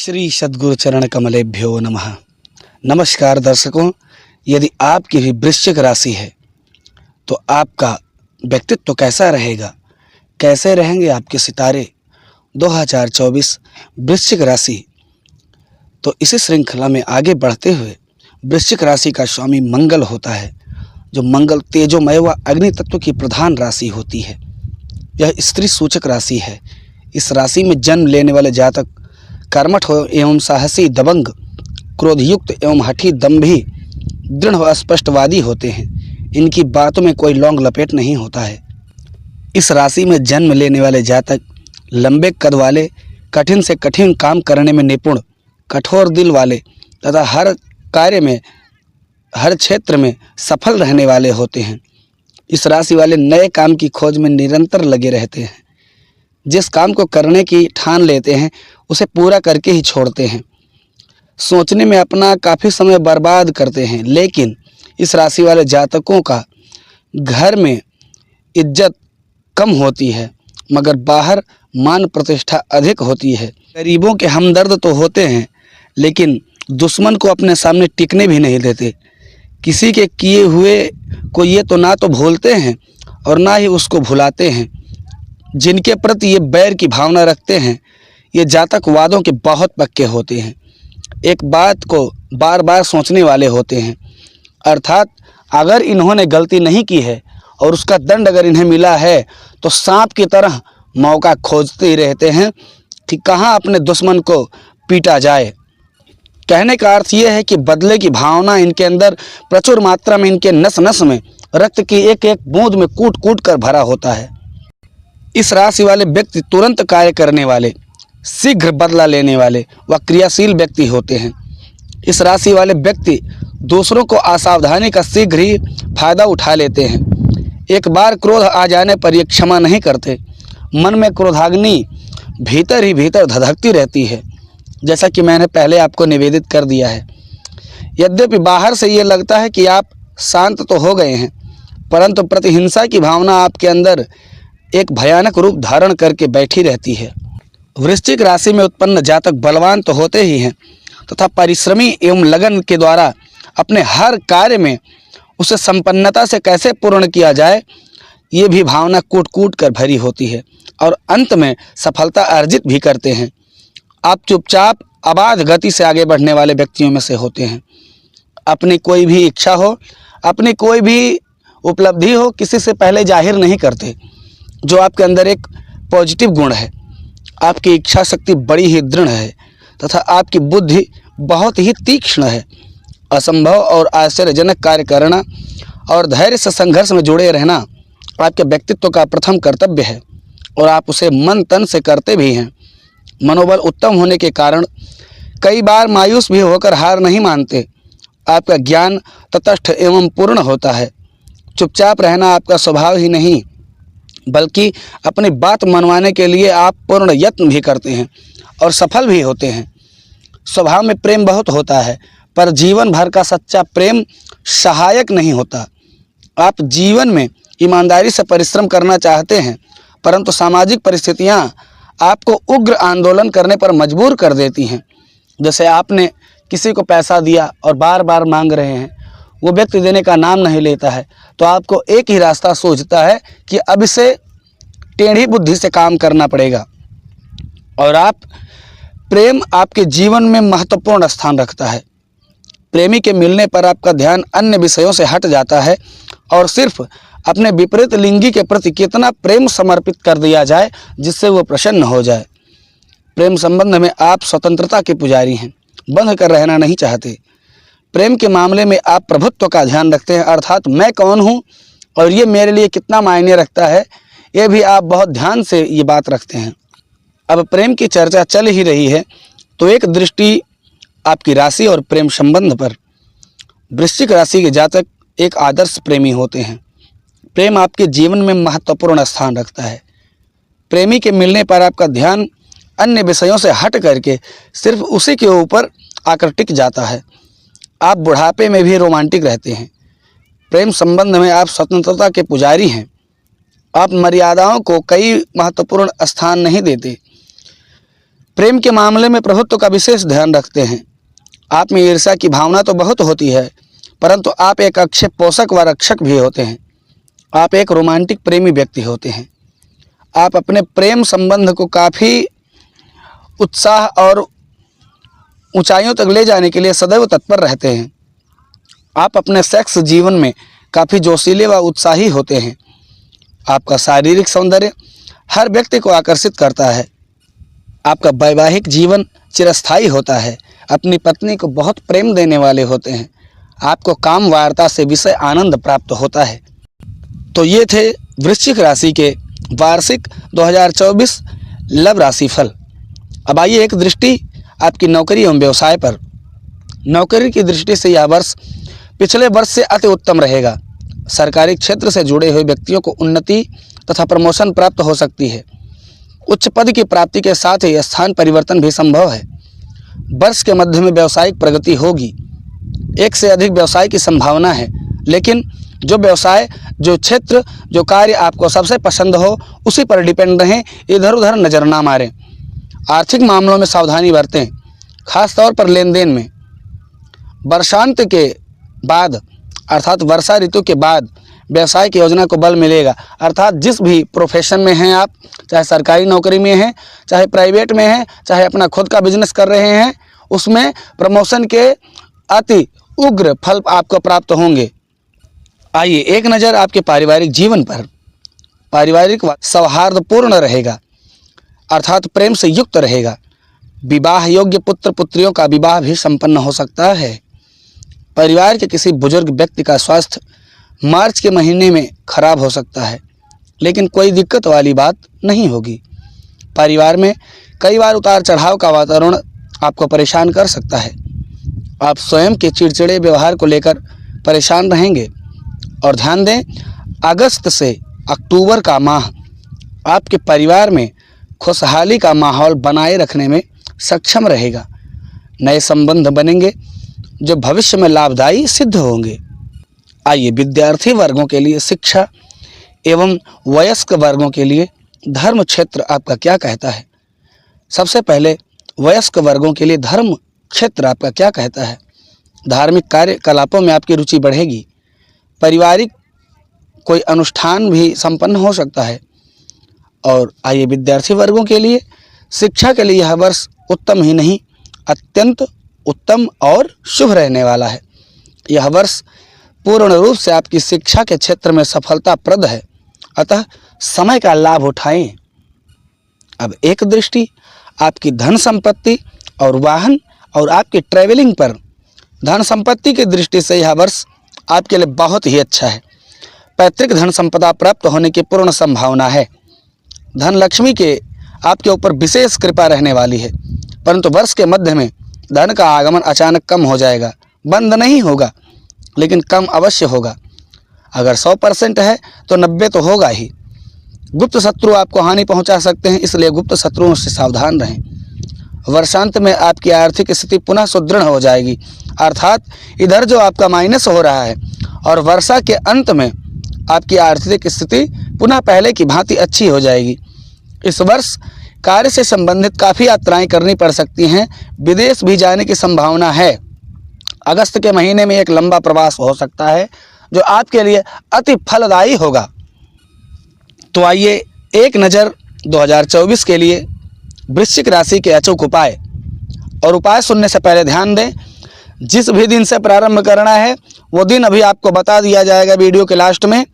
श्री सद्गुरु चरण कमलेभ्यो नमः। नमस्कार दर्शकों, यदि आपकी भी वृश्चिक राशि है तो आपका व्यक्तित्व कैसा रहेगा, कैसे रहेंगे आपके सितारे 2024 वृश्चिक राशि। तो इसी श्रृंखला में आगे बढ़ते हुए वृश्चिक राशि का स्वामी मंगल होता है, जो मंगल तेजोमय व अग्नि तत्व की प्रधान राशि होती है। यह स्त्री सूचक राशि है। इस राशि में जन्म लेने वाले जातक कर्मठ हो एवं साहसी, दबंग, क्रोधयुक्त एवं हठी, दंभी, दृढ़ व स्पष्टवादी होते हैं। इनकी बातों में कोई लौंग लपेट नहीं होता है। इस राशि में जन्म लेने वाले जातक लंबे कद वाले, कठिन से कठिन काम करने में निपुण, कठोर दिल वाले तथा हर कार्य में, हर क्षेत्र में सफल रहने वाले होते हैं। इस राशि वाले नए काम की खोज में निरंतर लगे रहते हैं। जिस काम को करने की ठान लेते हैं उसे पूरा करके ही छोड़ते हैं। सोचने में अपना काफ़ी समय बर्बाद करते हैं, लेकिन इस राशि वाले जातकों का घर में इज्जत कम होती है मगर बाहर मान प्रतिष्ठा अधिक होती है। गरीबों के हमदर्द तो होते हैं, लेकिन दुश्मन को अपने सामने टिकने भी नहीं देते। किसी के किए हुए को ये तो ना तो भूलते हैं और ना ही उसको भुलाते हैं। जिनके प्रति ये बैर की भावना रखते हैं, ये जातक वादों के बहुत पक्के होते हैं। एक बात को बार बार सोचने वाले होते हैं, अर्थात अगर इन्होंने गलती नहीं की है और उसका दंड अगर इन्हें मिला है तो सांप की तरह मौका खोजते ही रहते हैं कि कहाँ अपने दुश्मन को पीटा जाए। कहने का अर्थ ये है कि बदले की भावना इनके अंदर प्रचुर मात्रा में, इनके नस नस में रक्त की एक एक बूंद में कूट कूट कर भरा होता है। इस राशि वाले व्यक्ति तुरंत कार्य करने वाले, शीघ्र बदला लेने वाले व क्रियाशील व्यक्ति होते हैं। इस राशि वाले व्यक्ति दूसरों को असावधानी का शीघ्र ही फायदा उठा लेते हैं। एक बार क्रोध आ जाने पर ये क्षमा नहीं करते। मन में क्रोधाग्नि भीतर ही भीतर धधकती रहती है, जैसा कि मैंने पहले आपको निवेदित कर दिया है। यद्यपि बाहर से ये लगता है कि आप शांत तो हो गए हैं, परंतु प्रतिहिंसा की भावना आपके अंदर एक भयानक रूप धारण करके बैठी रहती है। वृश्चिक राशि में उत्पन्न जातक बलवान तो होते ही हैं तथा परिश्रमी एवं लगन के द्वारा अपने हर कार्य में उसे संपन्नता से कैसे पूर्ण किया जाए, ये भी भावना कूट कूट कर भरी होती है और अंत में सफलता अर्जित भी करते हैं। आप चुपचाप अबाध गति से आगे बढ़ने वाले व्यक्तियों में से होते हैं। अपनी कोई भी इच्छा हो, अपनी कोई भी उपलब्धि हो, किसी से पहले जाहिर नहीं करते, जो आपके अंदर एक पॉजिटिव गुण है। आपकी इच्छा शक्ति बड़ी ही दृढ़ है तथा आपकी बुद्धि बहुत ही तीक्ष्ण है। असंभव और आश्चर्यजनक कार्य करना और धैर्य से संघर्ष में जुड़े रहना आपके व्यक्तित्व का प्रथम कर्तव्य है और आप उसे मन तन से करते भी हैं। मनोबल उत्तम होने के कारण कई बार मायूस भी होकर हार नहीं मानते। आपका ज्ञान तटस्थ एवं पूर्ण होता है। चुपचाप रहना आपका स्वभाव ही नहीं, बल्कि अपनी बात मनवाने के लिए आप पूर्ण यत्न भी करते हैं और सफल भी होते हैं। स्वभाव में प्रेम बहुत होता है, पर जीवन भर का सच्चा प्रेम सहायक नहीं होता। आप जीवन में ईमानदारी से परिश्रम करना चाहते हैं, परंतु सामाजिक परिस्थितियां आपको उग्र आंदोलन करने पर मजबूर कर देती हैं। जैसे आपने किसी को पैसा दिया और बार बार मांग रहे हैं, वो व्यक्ति देने का नाम नहीं लेता है, तो आपको एक ही रास्ता सूझता है कि अब इसे टेढ़ी बुद्धि से काम करना पड़ेगा। और प्रेम आपके जीवन में महत्वपूर्ण स्थान रखता है। प्रेमी के मिलने पर आपका ध्यान अन्य विषयों से हट जाता है और सिर्फ अपने विपरीत लिंगी के प्रति कितना प्रेम समर्पित कर दिया जाए जिससे वो प्रसन्न हो जाए। प्रेम संबंध में आप स्वतंत्रता के पुजारी हैं, बंध कर रहना नहीं चाहते। प्रेम के मामले में आप प्रभुत्व का ध्यान रखते हैं, अर्थात मैं कौन हूँ और ये मेरे लिए कितना मायने रखता है, ये भी आप बहुत ध्यान से ये बात रखते हैं। अब प्रेम की चर्चा चल ही रही है तो एक दृष्टि आपकी राशि और प्रेम संबंध पर। वृश्चिक राशि के जातक एक आदर्श प्रेमी होते हैं। प्रेम आपके जीवन में महत्वपूर्ण स्थान रखता है। प्रेमी के मिलने पर आपका ध्यान अन्य विषयों से हट करके सिर्फ उसी के ऊपर आकर टिक जाता है। आप बुढ़ापे में भी रोमांटिक रहते हैं। प्रेम संबंध में आप स्वतंत्रता के पुजारी हैं। आप मर्यादाओं को कई महत्वपूर्ण स्थान नहीं देते। प्रेम के मामले में प्रभुत्व का विशेष ध्यान रखते हैं। आप में ईर्ष्या की भावना तो बहुत होती है, परंतु आप एक अच्छे पोषक व रक्षक भी होते हैं। आप एक रोमांटिक प्रेमी व्यक्ति होते हैं। आप अपने प्रेम संबंध को काफ़ी उत्साह और ऊंचाइयों तक ले जाने के लिए सदैव तत्पर रहते हैं। आप अपने सेक्स जीवन में काफ़ी जोशीले व उत्साही होते हैं। आपका शारीरिक सौंदर्य हर व्यक्ति को आकर्षित करता है। आपका वैवाहिक जीवन चिरस्थायी होता है। अपनी पत्नी को बहुत प्रेम देने वाले होते हैं। आपको काम वार्ता से विषय आनंद प्राप्त होता है। तो ये थे वृश्चिक राशि के वार्षिक 2024 लव राशि फल। अब आइए एक दृष्टि आपकी नौकरी एवं व्यवसाय पर। नौकरी की दृष्टि से यह वर्ष पिछले वर्ष से अति उत्तम रहेगा। सरकारी क्षेत्र से जुड़े हुए व्यक्तियों को उन्नति तथा प्रमोशन प्राप्त हो सकती है। उच्च पद की प्राप्ति के साथ ही स्थान परिवर्तन भी संभव है। वर्ष के मध्य में व्यावसायिक प्रगति होगी। एक से अधिक व्यवसाय की संभावना है, लेकिन जो व्यवसाय, जो क्षेत्र, जो कार्य आपको सबसे पसंद हो उसी पर डिपेंड रहें। इधर उधर नज़र ना मारें। आर्थिक मामलों में सावधानी बरतें, खास तौर पर लेन देन में। वर्षांत के बाद अर्थात वर्षा ऋतु के बाद व्यवसाय की योजना को बल मिलेगा। अर्थात जिस भी प्रोफेशन में हैं आप, चाहे सरकारी नौकरी में हैं, चाहे प्राइवेट में हैं, चाहे अपना खुद का बिजनेस कर रहे हैं, उसमें प्रमोशन के अति उग्र फल आपको प्राप्त होंगे। आइए एक नज़र आपके पारिवारिक जीवन पर। पारिवारिक सौहार्दपूर्ण रहेगा, अर्थात प्रेम से युक्त रहेगा। विवाह योग्य पुत्र पुत्रियों का विवाह भी संपन्न हो सकता है। परिवार के किसी बुजुर्ग व्यक्ति का स्वास्थ्य मार्च के महीने में खराब हो सकता है, लेकिन कोई दिक्कत वाली बात नहीं होगी। परिवार में कई बार उतार चढ़ाव का वातावरण आपको परेशान कर सकता है। आप स्वयं के चिड़चिड़े व्यवहार को लेकर परेशान रहेंगे। और ध्यान दें, अगस्त से अक्टूबर का माह आपके परिवार में खुशहाली का माहौल बनाए रखने में सक्षम रहेगा। नए संबंध बनेंगे जो भविष्य में लाभदायी सिद्ध होंगे। आइए विद्यार्थी वर्गों के लिए शिक्षा एवं वयस्क वर्गों के लिए धर्म क्षेत्र आपका क्या कहता है। सबसे पहले वयस्क वर्गों के लिए धर्म क्षेत्र आपका क्या कहता है। धार्मिक कार्यकलापों में आपकी रुचि बढ़ेगी। पारिवारिक कोई अनुष्ठान भी संपन्न हो सकता है। और आइए विद्यार्थी वर्गों के लिए शिक्षा के लिए यह वर्ष उत्तम ही नहीं, अत्यंत उत्तम और शुभ रहने वाला है। यह वर्ष पूर्ण रूप से आपकी शिक्षा के क्षेत्र में सफलताप्रद है, अतः समय का लाभ उठाएं। अब एक दृष्टि आपकी धन संपत्ति और वाहन और आपकी ट्रैवलिंग पर। धन संपत्ति की दृष्टि से यह वर्ष आपके लिए बहुत ही अच्छा है। पैतृक धन संपदा प्राप्त होने की पूर्ण संभावना है। धन लक्ष्मी के आपके ऊपर विशेष कृपा रहने वाली है, परंतु वर्ष के मध्य में धन का आगमन अचानक कम हो जाएगा। बंद नहीं होगा, लेकिन कम अवश्य होगा। अगर 100% है तो 90 तो होगा ही। गुप्त शत्रु आपको हानि पहुंचा सकते हैं, इसलिए गुप्त शत्रुओं से सावधान रहें। वर्षांत में आपकी आर्थिक स्थिति पुनः सुदृढ़ हो जाएगी, अर्थात इधर जो आपका माइनस हो रहा है, और वर्षा के अंत में आपकी आर्थिक स्थिति पुनः पहले की भांति अच्छी हो जाएगी। इस वर्ष कार्य से संबंधित काफ़ी यात्राएं करनी पड़ सकती हैं। विदेश भी जाने की संभावना है। अगस्त के महीने में एक लंबा प्रवास हो सकता है जो आपके लिए अति फलदायी होगा। तो आइए एक नज़र 2024 के लिए वृश्चिक राशि के अचूक उपाय। और उपाय सुनने से पहले ध्यान दें, जिस भी दिन से प्रारंभ करना है वो दिन अभी आपको बता दिया जाएगा वीडियो के लास्ट में।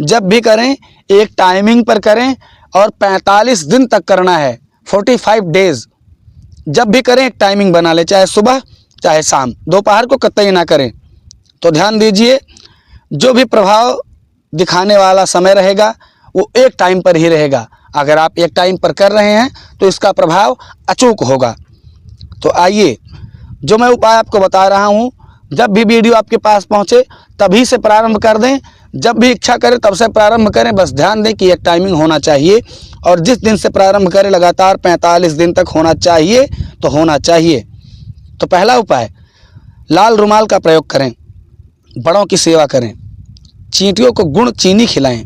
जब भी करें एक टाइमिंग पर करें और 45 दिन तक करना है, 45 डेज। जब भी करें एक टाइमिंग बना ले, चाहे सुबह चाहे शाम, दोपहर को कतई ना करें। तो ध्यान दीजिए, जो भी प्रभाव दिखाने वाला समय रहेगा वो एक टाइम पर ही रहेगा। अगर आप एक टाइम पर कर रहे हैं तो इसका प्रभाव अचूक होगा। तो आइए जो मैं उपाय आपको बता रहा हूँ, जब भी वीडियो आपके पास पहुँचे तभी से प्रारंभ कर दें। जब भी इच्छा करें तब से प्रारंभ करें। बस ध्यान दें कि एक टाइमिंग होना चाहिए, और जिस दिन से प्रारंभ करें लगातार 45 दिन तक होना चाहिए तो होना चाहिए। तो पहला उपाय, लाल रुमाल का प्रयोग करें, बड़ों की सेवा करें, चींटियों को गुड़ चीनी खिलाएं,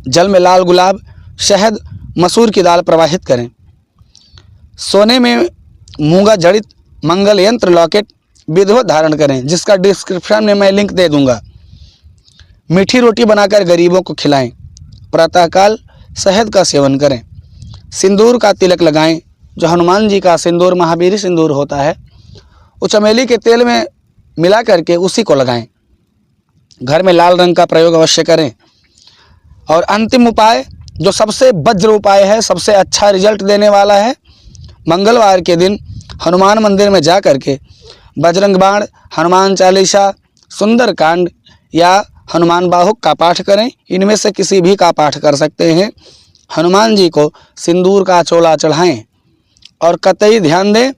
जल में लाल गुलाब, शहद, मसूर की दाल प्रवाहित करें। सोने में मूंगा जड़ित मंगल यंत्र लॉकेट विधिवत धारण करें, जिसका डिस्क्रिप्शन में मैं लिंक दे दूंगा। मीठी रोटी बनाकर गरीबों को खिलाएं। प्रातःकाल शहद का सेवन करें। सिंदूर का तिलक लगाएं, जो हनुमान जी का सिंदूर महावीर सिंदूर होता है, वो चमेली के तेल में मिला करके उसी को लगाएं। घर में लाल रंग का प्रयोग अवश्य करें। और अंतिम उपाय, जो सबसे वज्र उपाय है, सबसे अच्छा रिजल्ट देने वाला है, मंगलवार के दिन हनुमान मंदिर में जा करके बजरंग बाण, हनुमान चालीसा, सुंदर कांड या हनुमान बाहुक का पाठ करें। इनमें से किसी भी का पाठ कर सकते हैं। हनुमान जी को सिंदूर का चोला चढ़ाएं और कतई ध्यान दें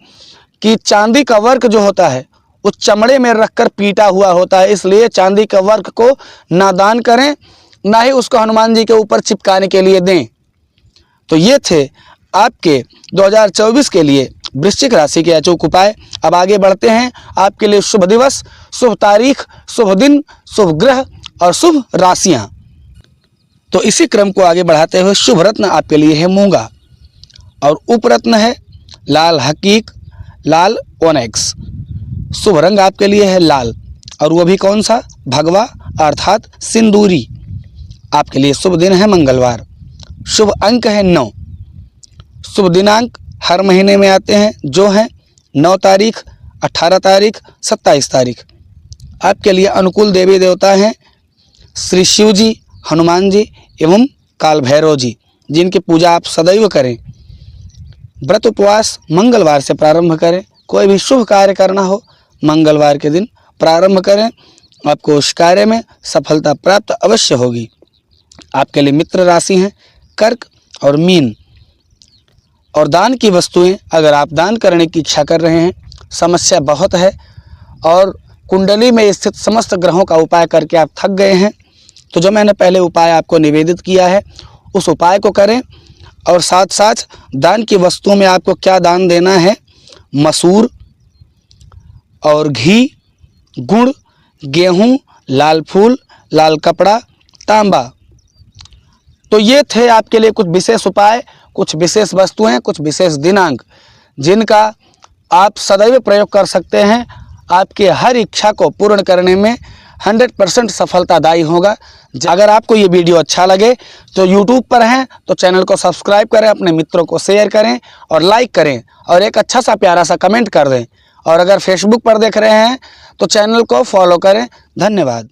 कि चांदी का वर्क जो होता है उस चमड़े में रखकर पीटा हुआ होता है, इसलिए चांदी का वर्क को ना दान करें, ना ही उसको हनुमान जी के ऊपर चिपकाने के लिए दें। तो ये थे आपके 2024 के लिए वृश्चिक राशि के अचूक उपाय। अब आगे बढ़ते हैं। आपके लिए शुभ दिवस, शुभ तारीख, शुभ दिन, शुभ ग्रह और शुभ राशियां। तो इसी क्रम को आगे बढ़ाते हुए शुभ रत्न आपके लिए है मूंगा और उपरत्न है लाल हकीक, लाल ओनेक्स। शुभ रंग आपके लिए है लाल, और वो भी कौन सा? भगवा अर्थात सिंदूरी। आपके लिए शुभ दिन है मंगलवार। शुभ अंक है 9। शुभ दिनांक हर महीने में आते हैं, जो हैं 9 तारीख, 18 तारीख, 27 तारीख। आपके लिए अनुकूल देवी देवता हैं श्री शिव जी, हनुमान जी एवं काल भैरव जी, जिनकी पूजा आप सदैव करें। व्रत उपवास मंगलवार से प्रारंभ करें। कोई भी शुभ कार्य करना हो मंगलवार के दिन प्रारंभ करें, आपको उस कार्य में सफलता प्राप्त अवश्य होगी। आपके लिए मित्र राशि हैं कर्क और मीन। और दान की वस्तुएं, अगर आप दान करने की इच्छा कर रहे हैं, समस्या बहुत है और कुंडली में स्थित समस्त ग्रहों का उपाय करके आप थक गए हैं, तो जो मैंने पहले उपाय आपको निवेदित किया है उस उपाय को करें। और साथ साथ दान की वस्तुओं में आपको क्या दान देना है? मसूर और घी, गुड़, गेहूं, लाल फूल, लाल कपड़ा, तांबा। तो ये थे आपके लिए कुछ विशेष उपाय, कुछ विशेष वस्तुएं, कुछ विशेष दिनांक, जिनका आप सदैव प्रयोग कर सकते हैं। आपके हर इच्छा को पूर्ण करने में 100% सफलतादायी होगा। अगर आपको ये वीडियो अच्छा लगे तो YouTube पर हैं तो चैनल को सब्सक्राइब करें, अपने मित्रों को शेयर करें और लाइक करें और एक अच्छा सा प्यारा सा कमेंट कर दें। और अगर फेसबुक पर देख रहे हैं तो चैनल को फॉलो करें। धन्यवाद।